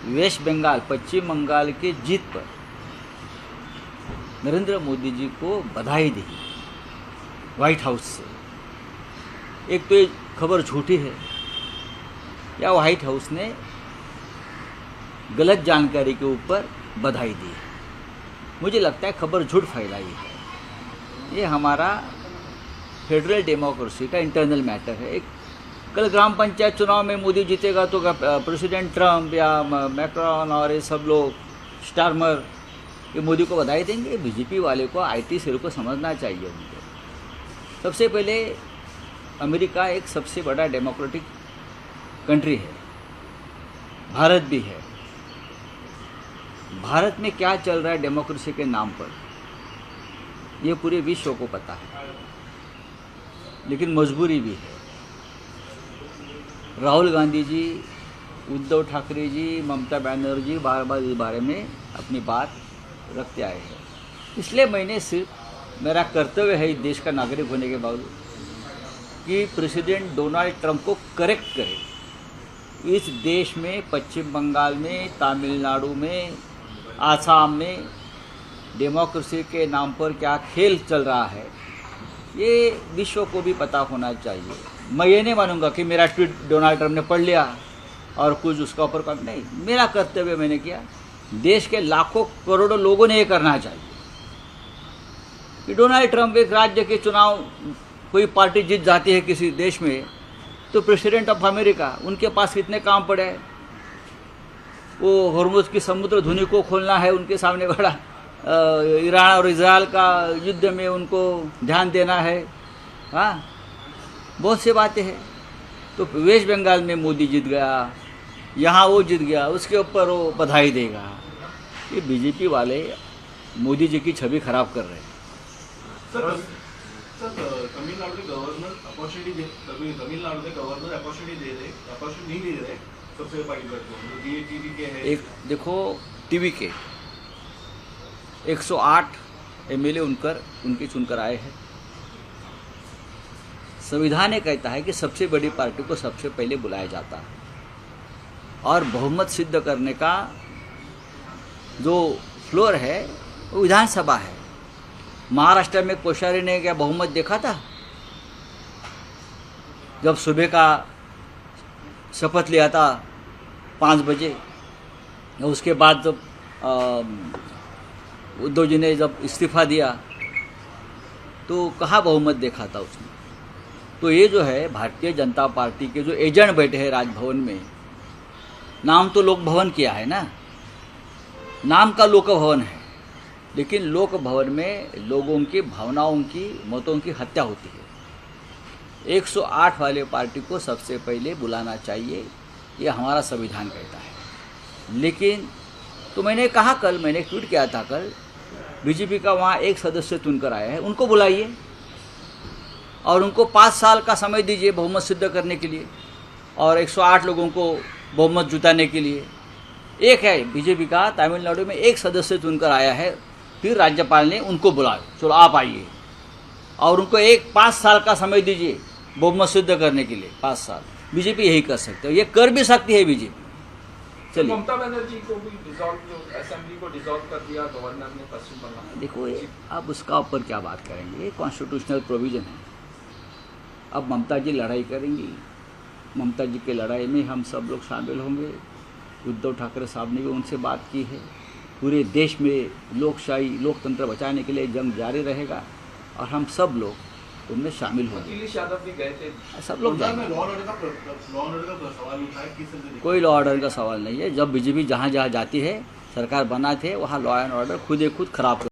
Waste Bengal, पश्चिम बंगाल के जीत पर नरेंद्र मोदी जी को बधाई दी व्हाइट हाउस से। एक तो ये खबर झूठी है या व्हाइट हाउस ने गलत जानकारी के ऊपर बधाई दी है। मुझे लगता है खबर झूठ फैलाई है। ये हमारा फेडरल डेमोक्रेसी का इंटरनल मैटर है। एक कल ग्राम पंचायत चुनाव में मोदी जीतेगा तो प्रेसिडेंट ट्रम्प या मैक्रॉन और ये सब लोग स्टारमर ये मोदी को बधाई देंगे? बीजेपी वाले को, आईटी सेल को समझना चाहिए उनको। सबसे पहले अमेरिका एक सबसे बड़ा डेमोक्रेटिक कंट्री है, भारत भी है। भारत में क्या चल रहा है डेमोक्रेसी के नाम पर, ये पूरे विश्व को पता है, लेकिन मजबूरी भी है। राहुल गांधी जी, उद्धव ठाकरे जी, ममता बनर्जी बार बार इस बारे में अपनी बात रखते आए हैं। इसलिए मैंने सिर्फ मेरा कर्तव्य है इस देश का नागरिक होने के बावजूद कि प्रेसिडेंट डोनाल्ड ट्रंप को करेक्ट करें। इस देश में, पश्चिम बंगाल में, तमिलनाडु में, आसाम में डेमोक्रेसी के नाम पर क्या खेल चल रहा है, ये विश्व को भी पता होना चाहिए। मैं ये नहीं मानूंगा कि मेरा ट्वीट डोनाल्ड ट्रंप ने पढ़ लिया और कुछ उसका ऊपर कर, नहीं, मेरा कर्तव्य मैंने किया। देश के लाखों करोड़ों लोगों ने ये करना चाहिए कि डोनाल्ड ट्रंप एक राज्य के चुनाव, कोई पार्टी जीत जाती है किसी देश में, तो प्रेसिडेंट ऑफ अमेरिका, उनके पास कितने काम पड़े हैं। वो हॉर्मुज़ की समुद्र धुनी को खोलना है, उनके सामने बड़ा ईरान और इजराइल का युद्ध में उनको ध्यान देना है। हाँ, बहुत सी बातें हैं। तो वेस्ट बंगाल में मोदी जीत गया, यहाँ वो जीत गया, उसके ऊपर वो बधाई देगा। ये बीजेपी वाले मोदी जी की छवि खराब कर रहे हैं। तमिलनाडु के गवर्नर अपॉर्चुनिटी नहीं दे रहे सबसे बड़ी बात टीवी के है। एक देखो, टीवी के 108 एमएलए उनके चुनकर आए हैं। संविधान ये कहता है कि सबसे बड़ी पार्टी को सबसे पहले बुलाया जाता है और बहुमत सिद्ध करने का जो फ्लोर है वो विधानसभा है। महाराष्ट्र में कोश्यारी ने क्या बहुमत देखा था? जब सुबह का शपथ लिया था 5 बजे, उसके बाद जब उद्धव जी ने जब इस्तीफा दिया तो कहाँ बहुमत देखा था उसने? तो ये जो है भारतीय जनता पार्टी के जो एजेंट बैठे हैं राजभवन में, नाम तो लोक भवन किया है ना, नाम का लोक भवन है, लेकिन लोक भवन में लोगों की भावनाओं की, मतों की हत्या होती है। 108 वाले पार्टी को सबसे पहले बुलाना चाहिए, ये हमारा संविधान कहता है। लेकिन तो मैंने कहा, कल मैंने ट्वीट किया था, कल बीजेपी का वहाँ एक सदस्य चुनकर आया है, उनको बुलाइए और उनको 5 साल का समय दीजिए बहुमत सिद्ध करने के लिए और 108 लोगों को बहुमत जुटाने के लिए। एक है बीजेपी का तमिलनाडु में एक सदस्य चुनकर आया है, फिर राज्यपाल ने उनको बुलाया, चलो आप आइए, और उनको 5 साल का समय दीजिए बहुमत सिद्ध करने के लिए। 5 साल बीजेपी यही कर सकते हो, ये कर भी सकती है बीजेपी। चलिए, ममता बनर्जी को भी असेंबली को डिसॉल्व कर दिया गवर्नर ने पश्चिम बंगाल। देखो, अब उसका ऊपर क्या बात करेंगे, ये कॉन्स्टिट्यूशनल प्रोविज़न है। अब ममता जी लड़ाई करेंगी, ममता जी की लड़ाई में हम सब लोग शामिल होंगे। उद्धव ठाकरे साहब ने भी उनसे बात की है। पूरे देश में लोकशाही, लोकतंत्र बचाने के लिए जंग जारी रहेगा और हम सब लोग उनमें शामिल होंगे। अखिलेश यादव भी गए थे, सब लोग जाएंगे। लॉ ऑर्डर का सवाल उठा है, किस कोई लॉ ऑर्डर का सवाल नहीं है। जब बीजेपी जहाँ जहाँ जाती है, सरकार बनाते हैं, वहाँ लॉ एंड ऑर्डर खुद खराब